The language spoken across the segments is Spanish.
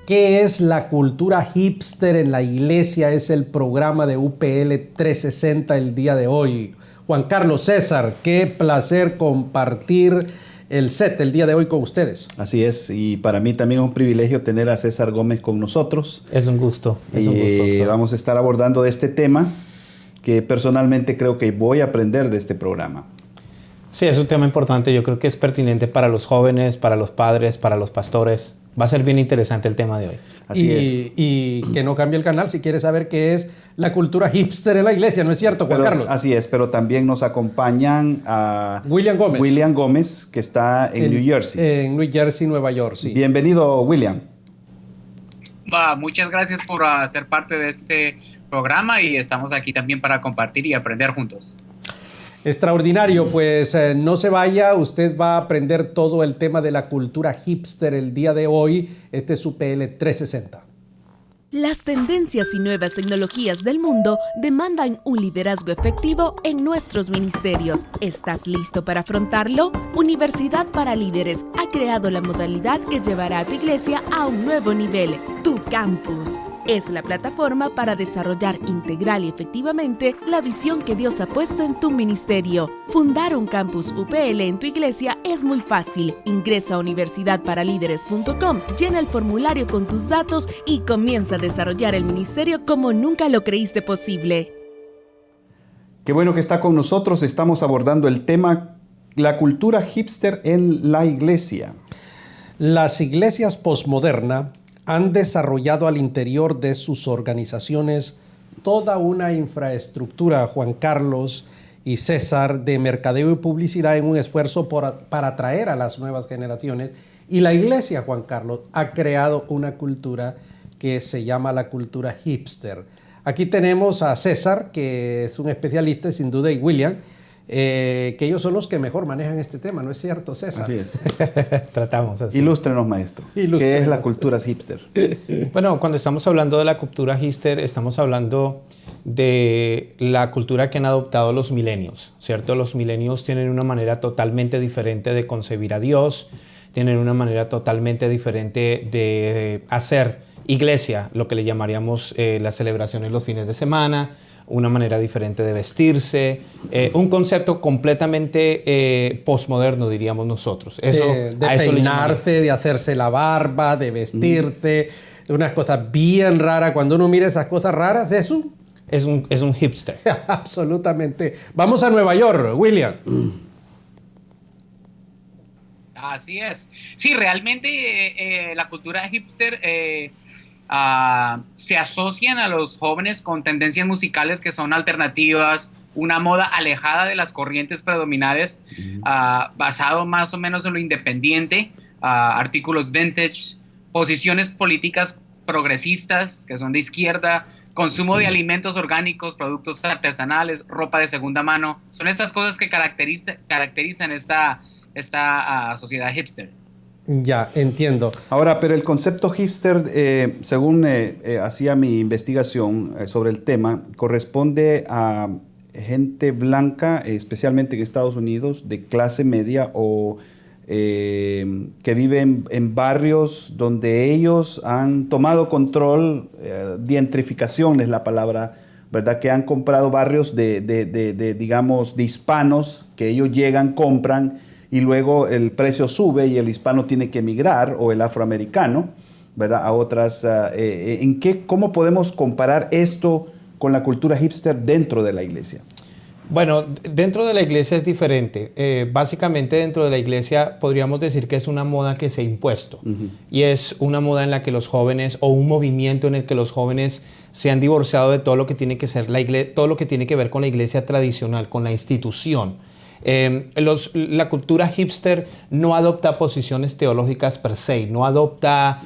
¿Qué es la cultura hipster en la iglesia? Es el programa de UPL 360 el día de hoy. Juan Carlos, César, qué placer compartir el set el día de hoy con ustedes. Así es, y para mí también es un privilegio tener a César Gómez con nosotros. Es un gusto. Es un gusto. Vamos a estar abordando este tema que personalmente creo que voy a aprender de este programa. Sí, es un tema importante. Yo creo que es pertinente para los jóvenes, para los padres, para los pastores. Va a ser bien interesante el tema de hoy. Así es. Y que no cambie el canal si quieres saber qué es la cultura hipster en la iglesia, ¿no es cierto, Juan Carlos? Así es, pero también nos acompañan a William Gómez. William Gómez, que está en New Jersey. En New Jersey, Nueva York, sí. Bienvenido, William. Muchas gracias por ser parte de este programa y estamos aquí también para compartir y aprender juntos. Extraordinario, pues no se vaya, usted va a aprender todo el tema de la cultura hipster el día de hoy. Este es UPL 360. Las tendencias y nuevas tecnologías del mundo demandan un liderazgo efectivo en nuestros ministerios. ¿Estás listo para afrontarlo? Universidad para Líderes ha creado la modalidad que llevará a tu iglesia a un nuevo nivel, Tu Campus. Es la plataforma para desarrollar integral y efectivamente la visión que Dios ha puesto en tu ministerio. Fundar un campus UPL en tu iglesia es muy fácil. Ingresa a universidadparalíderes.com, llena el formulario con tus datos y comienza a desarrollar el ministerio como nunca lo creíste posible. Qué bueno que está con nosotros. Estamos abordando el tema la cultura hipster en la iglesia. Las iglesias posmodernas han desarrollado al interior de sus organizaciones toda una infraestructura, Juan Carlos y César, de mercadeo y publicidad en un esfuerzo para atraer a las nuevas generaciones. Y la iglesia, Juan Carlos, ha creado una cultura que se llama la cultura hipster. Aquí tenemos a César, que es un especialista sin duda, y William, que ellos son los que mejor manejan este tema, ¿no es cierto, César? Así es. Tratamos así. Ilústrenos, maestro. ¿Qué es la cultura hipster? Bueno, cuando estamos hablando de la cultura hipster, estamos hablando de la cultura que han adoptado los milenios, ¿cierto? Los milenios tienen una manera totalmente diferente de concebir a Dios, tienen una manera totalmente diferente de hacer iglesia, lo que le llamaríamos las celebraciones los fines de semana, una manera diferente de vestirse, un concepto completamente postmoderno, diríamos nosotros. Eso, de peinarse, de hacerse la barba, de vestirse, unas cosas bien raras. Cuando uno mira esas cosas raras, es un hipster. Absolutamente. Vamos a Nueva York, William. Así es. Sí, realmente la cultura hipster se asocian a los jóvenes con tendencias musicales que son alternativas, una moda alejada de las corrientes predominantes, basado más o menos en lo independiente, artículos vintage, posiciones políticas progresistas que son de izquierda, consumo de alimentos orgánicos, productos artesanales, ropa de segunda mano. Son estas cosas que caracterizan esta sociedad hipster. Ya, entiendo. Ahora, pero el concepto hipster, según hacía mi investigación sobre el tema, corresponde a gente blanca, especialmente en Estados Unidos, de clase media o que viven en barrios donde ellos han tomado control, gentrificación es la palabra, ¿verdad? Que han comprado barrios digamos, de hispanos, que ellos llegan, compran, y luego el precio sube y el hispano tiene que emigrar, o el afroamericano, ¿verdad? A otras. ¿Cómo podemos comparar esto con la cultura hipster dentro de la iglesia? Bueno, dentro de la iglesia es diferente. Básicamente dentro de la iglesia podríamos decir que es una moda que se ha impuesto. Y es una moda en la que los jóvenes, o un movimiento en el que los jóvenes se han divorciado de todo lo que tiene que ser la iglesia, todo lo que tiene que ver con la iglesia tradicional, con la institución. La cultura hipster no adopta posiciones teológicas per se, no adopta,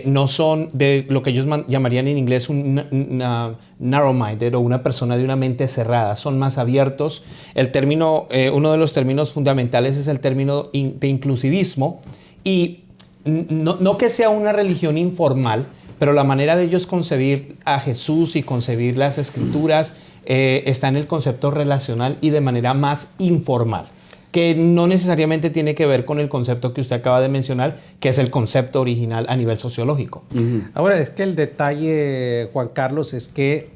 no son de lo que ellos llamarían en inglés un narrow-minded o una persona de una mente cerrada, son más abiertos. El término, uno de los términos fundamentales es el término de inclusivismo, y no que sea una religión informal, pero la manera de ellos concebir a Jesús y concebir las escrituras está en el concepto relacional y de manera más informal. que no necesariamente tiene que ver con el concepto que usted acaba de mencionar, que es el concepto original a nivel sociológico. Ahora, es que el detalle, Juan Carlos, es que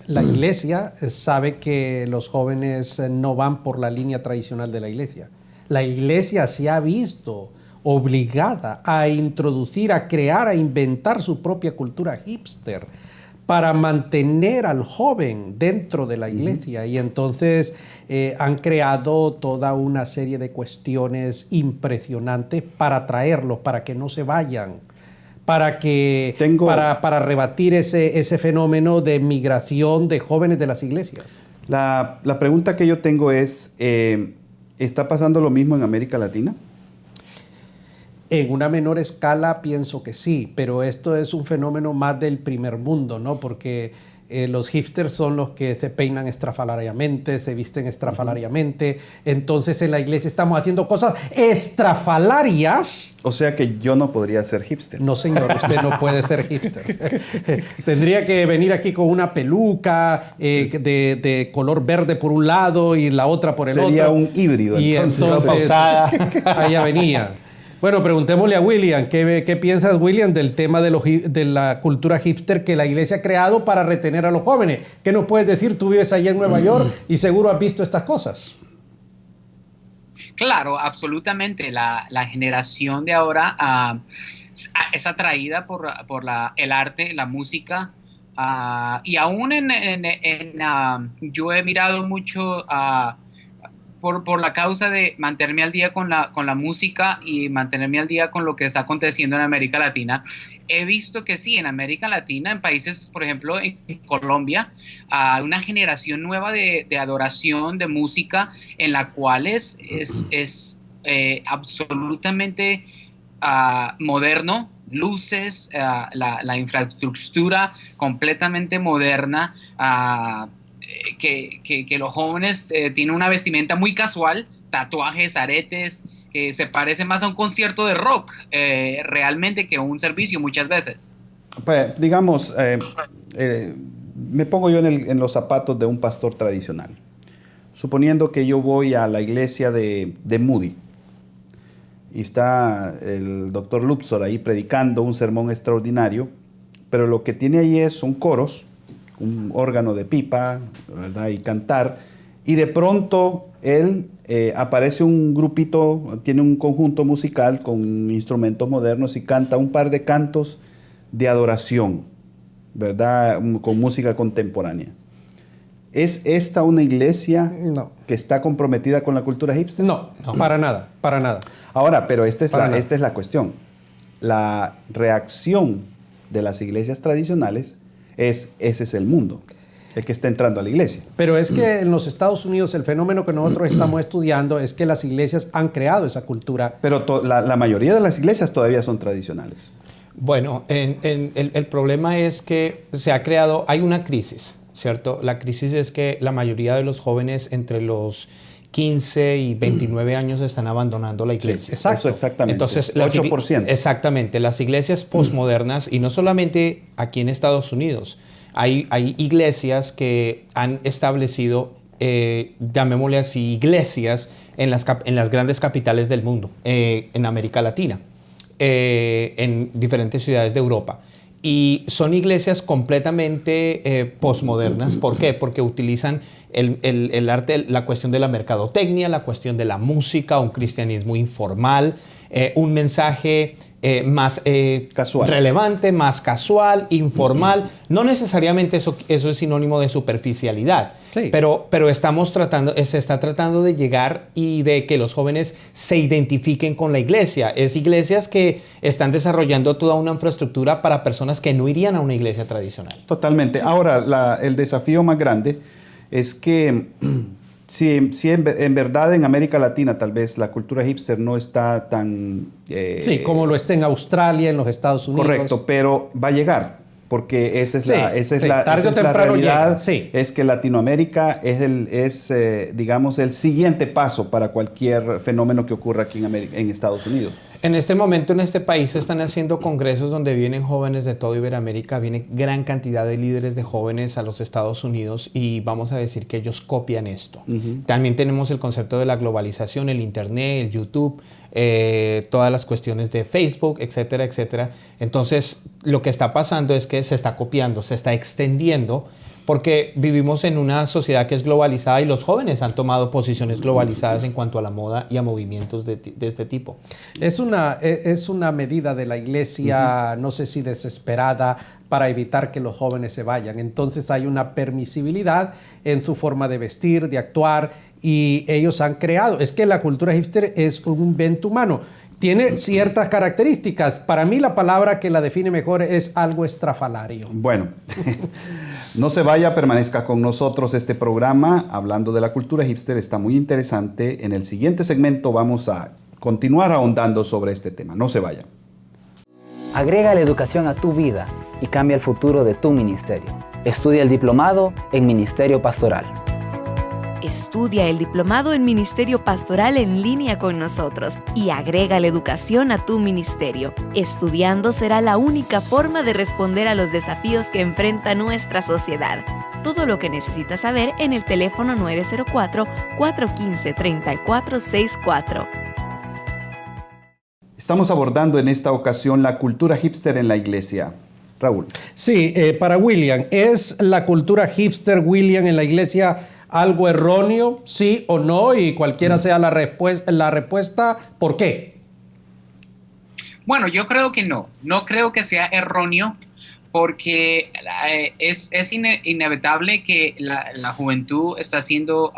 la iglesia sabe que los jóvenes no van por la línea tradicional de la iglesia. La iglesia se ha visto obligada a introducir, a crear, a inventar su propia cultura hipster para mantener al joven dentro de la iglesia. Y entonces han creado toda una serie de cuestiones impresionantes para atraerlos, para que no se vayan, para rebatir ese fenómeno de migración de jóvenes de las iglesias. La pregunta que yo tengo es, ¿está pasando lo mismo en América Latina? En una menor escala pienso que sí, pero esto es un fenómeno más del primer mundo, ¿no? Porque los hipsters son los que se peinan estrafalariamente, se visten estrafalariamente. Entonces en la iglesia estamos haciendo cosas estrafalarias. O sea que yo no podría ser hipster. No, señor, usted no puede ser hipster. Tendría que venir aquí con una peluca de color verde por un lado y la otra por el otro. Sería un híbrido. Y entonces allá venía. Bueno, preguntémosle a William, ¿qué piensas, William, del tema de la cultura hipster que la iglesia ha creado para retener a los jóvenes? ¿Qué nos puedes decir? Tú vives allá en Nueva York y seguro has visto estas cosas. Claro, absolutamente. La generación de ahora es atraída por el arte, la música. Y aún yo he mirado mucho por la causa de mantenerme al día con la música y mantenerme al día con lo que está aconteciendo en América Latina. He visto que sí, en América Latina, en países, por ejemplo, en Colombia, hay una generación nueva de adoración, de música, en la cual es absolutamente moderno, luces, la infraestructura completamente moderna, que los jóvenes tienen una vestimenta muy casual, tatuajes, aretes, que se parece más a un concierto de rock realmente que a un servicio muchas veces. Pues, digamos, me pongo yo en los zapatos de un pastor tradicional. Suponiendo que yo voy a la iglesia de Moody y está el doctor Luxor ahí predicando un sermón extraordinario, pero lo que tiene ahí son coros, un órgano de pipa, ¿verdad? Y cantar, y de pronto él aparece un grupito, tiene un conjunto musical con instrumentos modernos y canta un par de cantos de adoración, ¿verdad? Con música contemporánea. ¿Es esta una iglesia que está comprometida con la cultura hipster? No, para nada, para nada. Ahora, pero esta es la cuestión. La reacción de las iglesias tradicionales ese es el mundo, el que está entrando a la iglesia. Pero es que en los Estados Unidos el fenómeno que nosotros estamos estudiando es que las iglesias han creado esa cultura. Pero la mayoría de las iglesias todavía son tradicionales. Bueno, el problema es que se ha creado, hay una crisis, ¿cierto? La crisis es que la mayoría de los jóvenes entre los 15 y 29 años están abandonando la iglesia. Sí, exacto. Eso exactamente. Entonces, 8%. Exactamente. Las iglesias posmodernas, y no solamente aquí en Estados Unidos, hay iglesias que han establecido, llamémosle así, iglesias en las grandes capitales del mundo, en América Latina, en diferentes ciudades de Europa. Y son iglesias completamente posmodernas. ¿Por qué? Porque utilizan el arte, la cuestión de la mercadotecnia, la cuestión de la música, un cristianismo informal, un mensaje más casual, relevante, más casual, informal. No necesariamente eso es sinónimo de superficialidad, sí. pero se está tratando de llegar y de que los jóvenes se identifiquen con la iglesia. Es iglesias que están desarrollando toda una infraestructura para personas que no irían a una iglesia tradicional. Totalmente. Ahora, el desafío más grande es que si en verdad en América Latina tal vez la cultura hipster no está tan... sí, como lo está en Australia, en los Estados Unidos. Correcto, pero va a llegar, porque esa es la realidad, llega, sí. Es que Latinoamérica es digamos, el siguiente paso para cualquier fenómeno que ocurra aquí en Estados Unidos. En este momento en este país se están haciendo congresos donde vienen jóvenes de toda Iberoamérica, viene gran cantidad de líderes de jóvenes a los Estados Unidos y vamos a decir que ellos copian esto. También tenemos el concepto de la globalización, el Internet, el YouTube, todas las cuestiones de Facebook, etcétera, etcétera. Entonces, lo que está pasando es que se está copiando, se está extendiendo, porque vivimos en una sociedad que es globalizada y los jóvenes han tomado posiciones globalizadas en cuanto a la moda y a movimientos de este tipo. Es una medida de la iglesia, no sé si desesperada, para evitar que los jóvenes se vayan. Entonces hay una permisibilidad en su forma de vestir, de actuar, y ellos han creado. Es que la cultura hipster es un invento humano. Tiene ciertas características. Para mí la palabra que la define mejor es algo estrafalario. Bueno, no se vaya, permanezca con nosotros. Este programa, hablando de la cultura hipster, está muy interesante. En el siguiente segmento vamos a continuar ahondando sobre este tema. No se vaya. Agrega la educación a tu vida y cambia el futuro de tu ministerio. Estudia el diplomado en Ministerio Pastoral. Estudia el diplomado en Ministerio Pastoral en línea con nosotros y agrega la educación a tu ministerio. Estudiando será la única forma de responder a los desafíos que enfrenta nuestra sociedad. Todo lo que necesitas saber en el teléfono 904-415-3464. Estamos abordando en esta ocasión la cultura hipster en la iglesia. Raúl. Sí, para William, ¿es la cultura hipster, William, en la iglesia algo erróneo, sí o no? Y cualquiera sea la respuesta, ¿por qué? Bueno, yo creo que no. No creo que sea erróneo porque es inevitable que la juventud está siendo...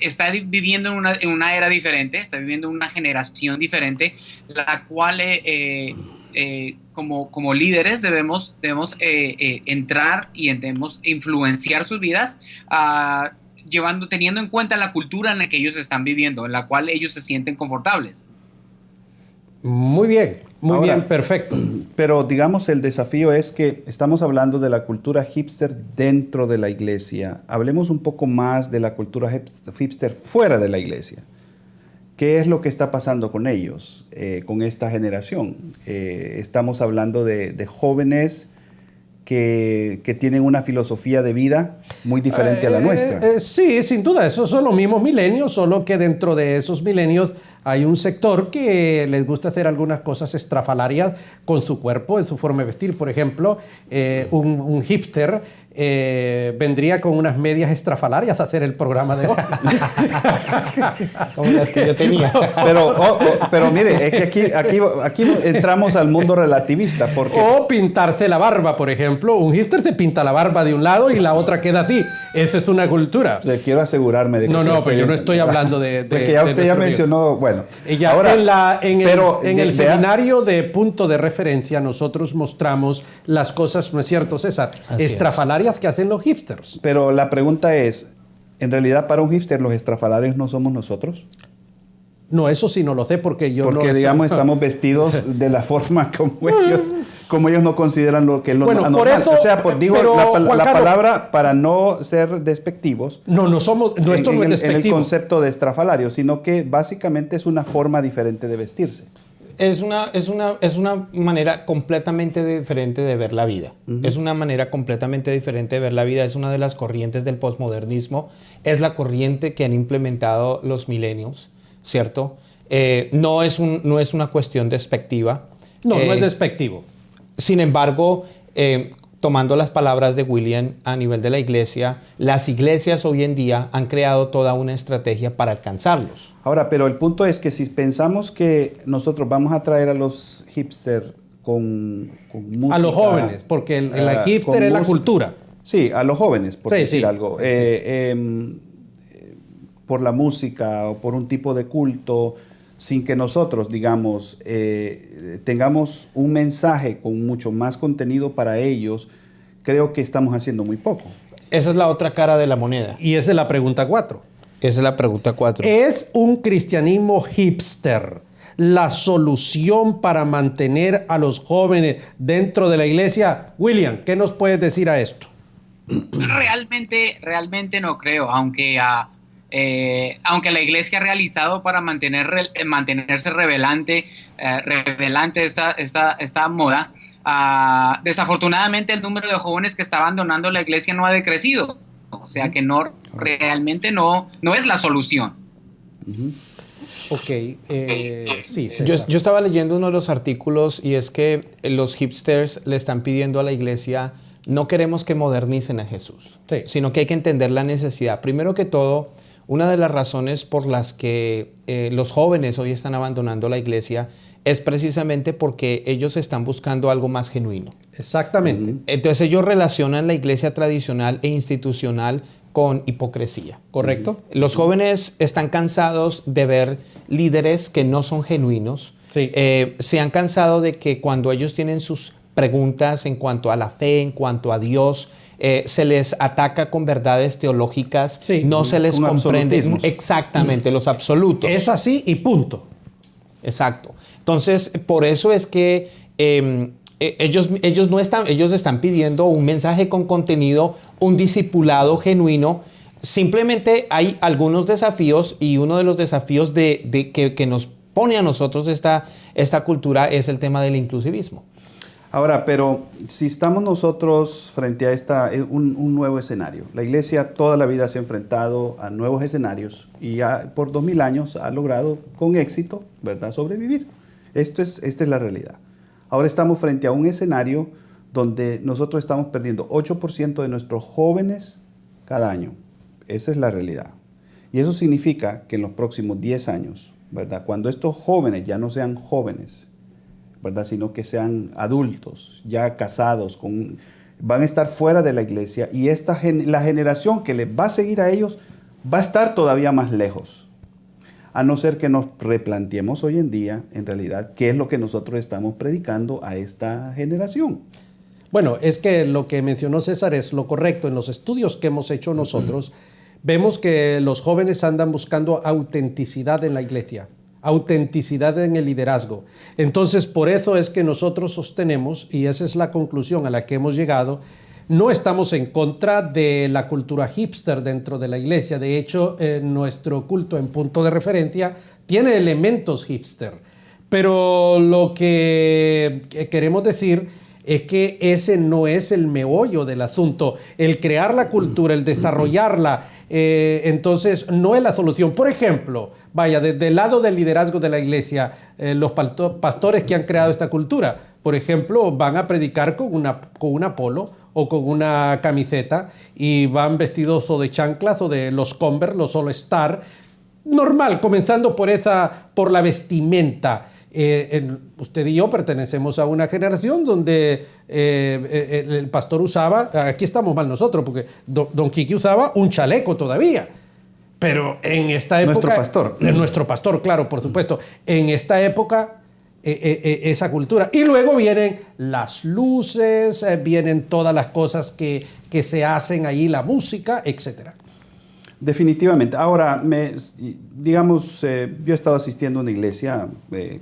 está viviendo en una era diferente, está viviendo en una generación diferente, la cual como líderes debemos entrar y debemos influenciar sus vidas, teniendo en cuenta la cultura en la que ellos están viviendo, en la cual ellos se sienten confortables. Muy bien, Ahora, bien, perfecto. Pero digamos, el desafío es que estamos hablando de la cultura hipster dentro de la iglesia. Hablemos un poco más de la cultura hipster fuera de la iglesia. ¿Qué es lo que está pasando con ellos, con esta generación? Estamos hablando de jóvenes que tienen una filosofía de vida muy diferente a la nuestra. Sí, sin duda, esos son los mismos milenios, solo que dentro de esos milenios hay un sector que les gusta hacer algunas cosas estrafalarias con su cuerpo, en su forma de vestir. Por ejemplo, un hipster vendría con unas medias estrafalarias a hacer el programa de hoy. Como las que yo tenía. Pero mire, es que aquí entramos al mundo relativista. Porque... O pintarse la barba, por ejemplo. Un hipster se pinta la barba de un lado y la otra queda así. Esa es una cultura. Quiero asegurarme de que... No, pero yo no estoy hablando de porque ya usted ya mencionó... Bueno, ya ahora, en el seminario de punto de referencia nosotros mostramos las cosas, ¿no es cierto, César? Estrafalarias que hacen los hipsters. Pero la pregunta es, ¿en realidad para un hipster los estrafalarios no somos nosotros? No, eso sí no lo sé porque yo porque, digamos, estamos vestidos de la forma como ellos no consideran lo que es lo normal. Por eso, o sea, digo la palabra para no ser despectivos. No somos, no, esto no es despectivo. En el concepto de estrafalario, sino que básicamente es una forma diferente de vestirse. Es una manera completamente diferente de ver la vida. Es una manera completamente diferente de ver la vida. Es una de las corrientes del posmodernismo. Es la corriente que han implementado los millennials, ¿cierto? No es una cuestión despectiva. No es despectivo. Sin embargo, tomando las palabras de William a nivel de la iglesia, las iglesias hoy en día han creado toda una estrategia para alcanzarlos. Ahora, pero el punto es que si pensamos que nosotros vamos a traer a los hipster con música... A los jóvenes, porque el hipster es la cultura. Sí, a los jóvenes, por decir algo. Sí. Por la música o por un tipo de culto, sin que nosotros, digamos, tengamos un mensaje con mucho más contenido para ellos, creo que estamos haciendo muy poco. Esa es la otra cara de la moneda. Y esa es la pregunta 4. Esa es la pregunta 4. ¿Es un cristianismo hipster la solución para mantener a los jóvenes dentro de la iglesia? William, ¿qué nos puedes decir a esto? Realmente no creo, aunque aunque la iglesia ha realizado para mantenerse revelante esta moda, desafortunadamente el número de jóvenes que está abandonando la iglesia no ha decrecido. O sea que realmente no es la solución. Ok, sí, Yo César. estaba leyendo uno de los artículos y es que los hipsters le están pidiendo a la iglesia, no queremos que modernicen a Jesús, Sí. sino que hay que entender la necesidad. Primero que todo, una de las razones por las que los jóvenes hoy están abandonando la iglesia es precisamente porque ellos están buscando algo más genuino. Exactamente. Entonces ellos relacionan la iglesia tradicional e institucional con hipocresía. ¿Correcto? Los jóvenes están cansados de ver líderes que no son genuinos. Sí. Se han cansado de que cuando ellos tienen sus preguntas en cuanto a la fe, en cuanto a Dios, se les ataca con verdades teológicas, Sí, no se les con comprende absolutismos. exactamente los absolutos. Es así y punto. Exacto. Entonces, por eso es que ellos están pidiendo un mensaje con contenido, un discipulado genuino. Simplemente hay algunos desafíos y uno de los desafíos que nos pone a nosotros esta cultura es el tema del inclusivismo. Ahora, pero si estamos nosotros frente a un nuevo escenario, la iglesia toda la vida se ha enfrentado a nuevos escenarios y ya por 2000 años ha logrado con éxito, ¿verdad?, sobrevivir. Esta es la realidad. Ahora estamos frente a un escenario donde nosotros estamos perdiendo 8% de nuestros jóvenes cada año. Esa es la realidad. Y eso significa que en los próximos 10 años, ¿verdad?, cuando estos jóvenes ya no sean jóvenes, ¿verdad?, sino que sean adultos, ya casados, van a estar fuera de la iglesia y la generación que les va a seguir a ellos va a estar todavía más lejos. A no ser que nos replanteemos hoy en día, en realidad, qué es lo que nosotros estamos predicando a esta generación. Bueno, es que lo que mencionó César es lo correcto. En los estudios que hemos hecho nosotros, vemos que los jóvenes andan buscando autenticidad en la iglesia, autenticidad en el liderazgo. Entonces, por eso es que nosotros sostenemos, y esa es la conclusión a la que hemos llegado, no estamos en contra de la cultura hipster dentro de la iglesia. De hecho, nuestro culto en punto de referencia tiene elementos hipster. Pero lo que queremos decir es que ese no es el meollo del asunto. El crear la cultura, el desarrollarla, entonces no es la solución. Por ejemplo, vaya, desde el lado del liderazgo de la iglesia, los pastores que han creado esta cultura, por ejemplo, van a predicar con una polo o con una camiseta y van vestidos o de chanclas o de los Converse, los All Star. Normal, comenzando por la vestimenta. Usted y yo pertenecemos a una generación donde el pastor usaba, aquí estamos mal nosotros, porque Don Quique usaba un chaleco todavía. Pero en esta época... Nuestro pastor. Nuestro pastor, claro, por supuesto. En esta época, esa cultura. Y luego vienen las luces, vienen todas las cosas que se hacen ahí, la música, etcétera. Definitivamente. Ahora, digamos, yo he estado asistiendo a una iglesia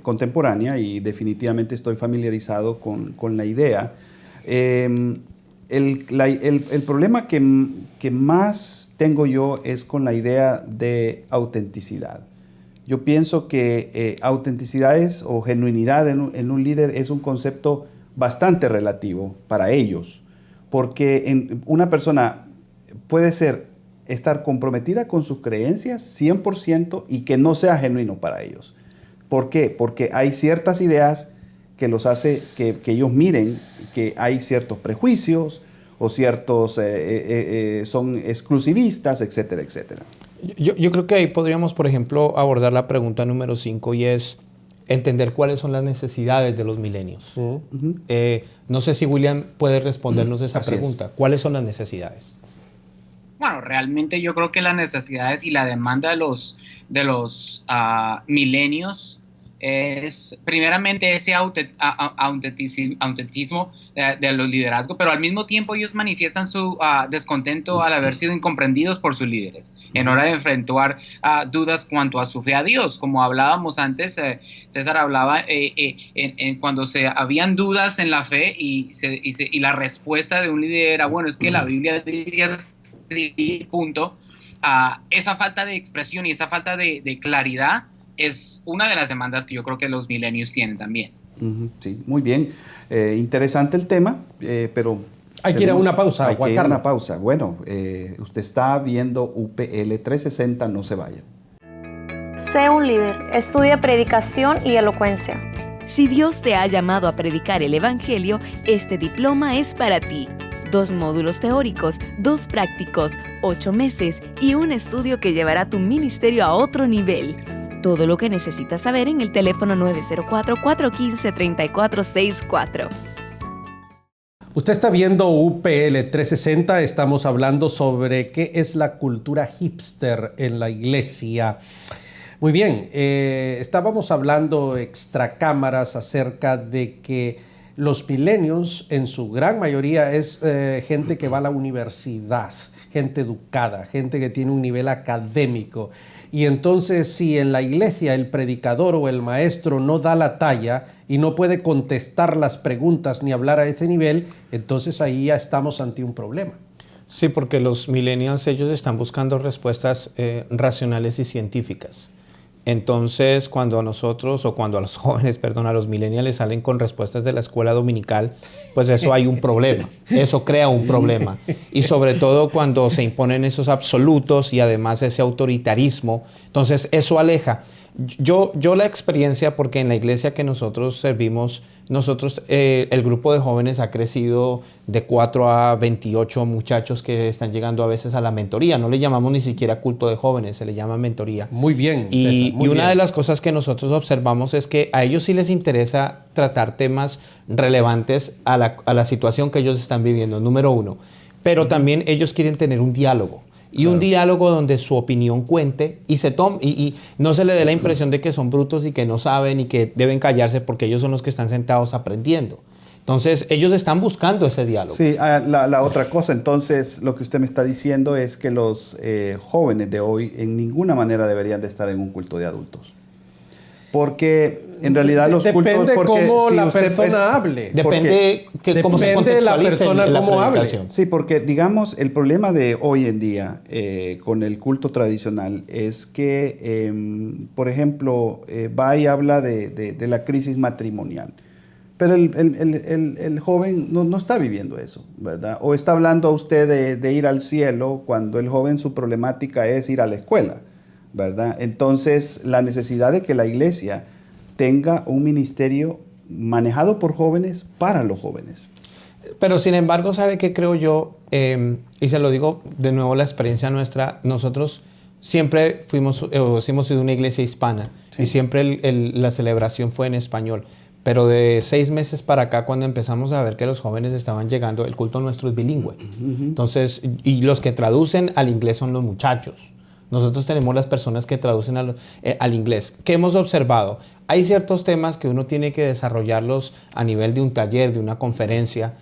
contemporánea y definitivamente estoy familiarizado con la idea. El problema que más tengo yo es con la idea de autenticidad. Yo pienso que autenticidad o genuinidad en un líder es un concepto bastante relativo para ellos, porque una persona puede estar comprometida con sus creencias 100% y que no sea genuino para ellos. ¿Por qué? Porque hay ciertas ideas que los hace que ellos miren que hay ciertos prejuicios o ciertos son exclusivistas, etcétera, etcétera. Yo creo que ahí podríamos, por ejemplo, abordar la pregunta número 5 y es entender cuáles son las necesidades de los milenios. No sé si William puede respondernos esa pregunta. ¿Cuáles son las necesidades? Bueno, realmente yo creo que las necesidades y la demanda de los milenios es primeramente ese autentismo de los liderazgos, pero al mismo tiempo ellos manifiestan su descontento al haber sido incomprendidos por sus líderes en hora de enfrentar dudas cuanto a su fe a Dios. Como hablábamos antes, César hablaba cuando habían dudas en la fe y la respuesta de un líder era, bueno, es que la Biblia dice así, punto. esa falta de expresión y esa falta de claridad es una de las demandas que yo creo que los millennials tienen también. Sí, muy bien. Interesante el tema, pero... Hay que ir a una pausa, Hay Juan que ir a Carlos. una pausa. Bueno, usted está viendo UPL 360, no se vaya. Sé un líder, estudia predicación y elocuencia. Si Dios te ha llamado a predicar el Evangelio, este diploma es para ti. 2 módulos teóricos, 2 prácticos, 8 meses y un estudio que llevará tu ministerio a otro nivel. Todo lo que necesitas saber en el teléfono 904-415-3464. Usted está viendo UPL 360, estamos hablando sobre qué es la cultura hipster en la iglesia. Muy bien, estábamos hablando extra cámaras acerca de que los millennials en su gran mayoría es gente que va a la universidad, gente educada, gente que tiene un nivel académico. Y entonces si en la iglesia el predicador o el maestro no da la talla y no puede contestar las preguntas ni hablar a ese nivel, entonces ahí ya estamos ante un problema. Sí, porque los millennials, ellos están buscando respuestas racionales y científicas. Entonces, cuando a nosotros, o cuando a los jóvenes, perdón, a los millennials salen con respuestas de la escuela dominical, pues eso hay un problema, eso crea un problema. Y sobre todo cuando se imponen esos absolutos y además ese autoritarismo, entonces eso aleja. Yo la experiencia, porque en la iglesia que nosotros servimos, el grupo de jóvenes ha crecido de 4 a 28 muchachos que están llegando a veces a la mentoría. No le llamamos ni siquiera culto de jóvenes, se le llama mentoría. Muy bien, César, Y muy una bien. de las cosas que nosotros observamos es que a ellos sí les interesa tratar temas relevantes a la situación que ellos están viviendo, número uno. Pero también ellos quieren tener un diálogo. Y un diálogo donde su opinión cuente y y no se le dé la impresión de que son brutos y que no saben y que deben callarse porque ellos son los que están sentados aprendiendo. Entonces, ellos están buscando ese diálogo. Sí, la otra cosa, entonces, lo que usted me está diciendo es que los jóvenes de hoy en ninguna manera deberían de estar en un culto de adultos. Porque en realidad los cultos... Depende porque cómo si la usted persona hable. Depende cómo se Depende de la contextualice persona la cómo hable. predicación. Sí, porque digamos, el problema de hoy en día con el culto tradicional es que, por ejemplo, va y habla de la crisis matrimonial. Pero el joven no está viviendo eso, ¿verdad? O está hablando a usted de ir al cielo cuando el joven su problemática es ir a la escuela, ¿verdad? Entonces, la necesidad de que la iglesia tenga un ministerio manejado por jóvenes para los jóvenes. Pero sin embargo, ¿sabe qué creo yo? Y se lo digo de nuevo, la experiencia nuestra, nosotros siempre hemos sido una iglesia hispana, sí, y siempre la celebración fue en español. Pero de 6 meses para acá, cuando empezamos a ver que los jóvenes estaban llegando, el culto nuestro es bilingüe. Entonces, y los que traducen al inglés son los muchachos. Nosotros tenemos las personas que traducen al inglés. ¿Qué hemos observado? Hay ciertos temas que uno tiene que desarrollarlos a nivel de un taller, de una conferencia,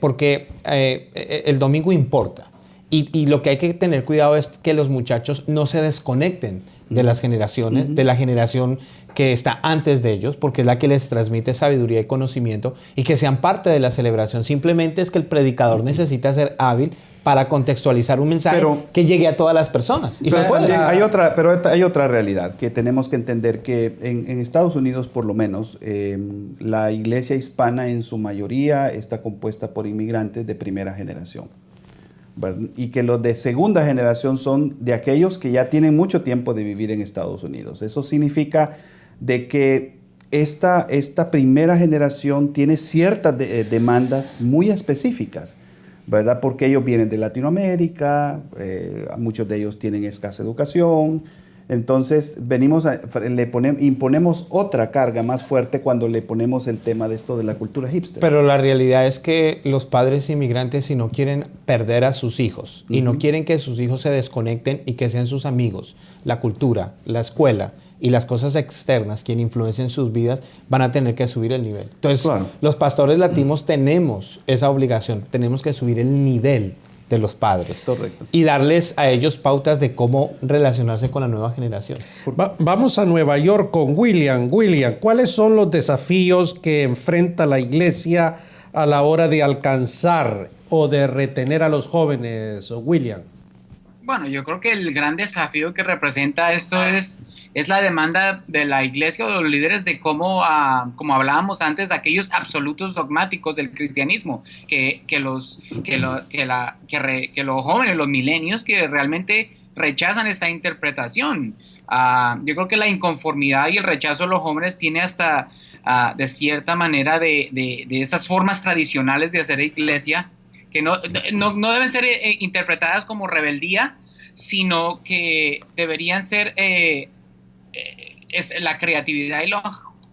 porque el domingo importa. Y lo que hay que tener cuidado es que los muchachos no se desconecten de las generaciones, de la generación que está antes de ellos, porque es la que les transmite sabiduría y conocimiento, y que sean parte de la celebración. Simplemente es que el predicador necesita ser hábil para contextualizar un mensaje que llegue a todas las personas. Y se puede. También hay otra realidad que tenemos que entender, que en Estados Unidos, por lo menos, la iglesia hispana en su mayoría está compuesta por inmigrantes de primera generación, ¿verdad? Y que los de segunda generación son de aquellos que ya tienen mucho tiempo de vivir en Estados Unidos. Eso significa de que esta primera generación tiene ciertas demandas muy específicas, ¿verdad? Porque ellos vienen de Latinoamérica, muchos de ellos tienen escasa educación. Entonces imponemos otra carga más fuerte cuando le ponemos el tema de esto de la cultura hipster. Pero la realidad es que los padres inmigrantes, si no quieren perder a sus hijos y no quieren que sus hijos se desconecten y que sean sus amigos, la cultura, la escuela y las cosas externas quien influencien sus vidas, van a tener que subir el nivel. Entonces, los pastores latinos tenemos esa obligación, tenemos que subir el nivel de los padres. Correcto. Y darles a ellos pautas de cómo relacionarse con la nueva generación. Vamos a Nueva York con William. William, ¿cuáles son los desafíos que enfrenta la iglesia a la hora de alcanzar o de retener a los jóvenes, William? Bueno, yo creo que el gran desafío que representa esto es la demanda de la iglesia o de los líderes de cómo, como hablábamos antes, aquellos absolutos dogmáticos del cristianismo, que los jóvenes, los milenios, que realmente rechazan esta interpretación. Yo creo que la inconformidad y el rechazo de los jóvenes tiene hasta, de cierta manera, de esas formas tradicionales de hacer iglesia, que no deben ser interpretadas como rebeldía, sino que deberían ser la creatividad y la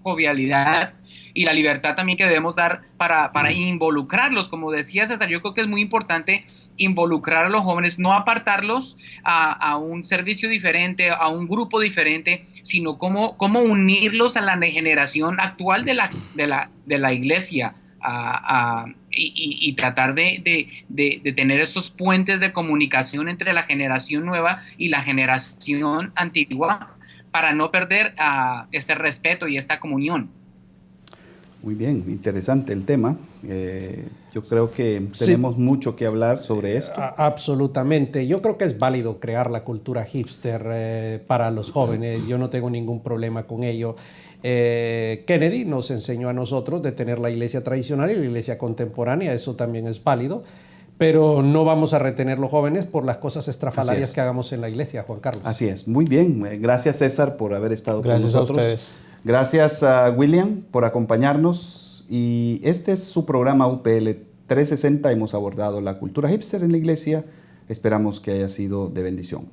jovialidad y la libertad también que debemos dar para involucrarlos. Como decía César, yo creo que es muy importante involucrar a los jóvenes, no apartarlos a un servicio diferente, a un grupo diferente, sino cómo unirlos a la generación actual de la iglesia. Y tratar de tener esos puentes de comunicación entre la generación nueva y la generación antigua para no perder este respeto y esta comunión. Muy bien, interesante el tema. Yo creo que tenemos mucho que hablar sobre esto. Absolutamente. Yo creo que es válido crear la cultura hipster para los jóvenes. Yo no tengo ningún problema con ello. Kennedy nos enseñó a nosotros de tener la iglesia tradicional y la iglesia contemporánea. Eso también es válido. Pero no vamos a retener los jóvenes por las cosas estrafalarias que hagamos en la iglesia, Juan Carlos. Así es. Muy bien. Gracias, César, por haber estado con nosotros. Gracias a ustedes. Gracias a William por acompañarnos. Y este es su programa UPL 360. Hemos abordado la cultura hipster en la iglesia. Esperamos que haya sido de bendición.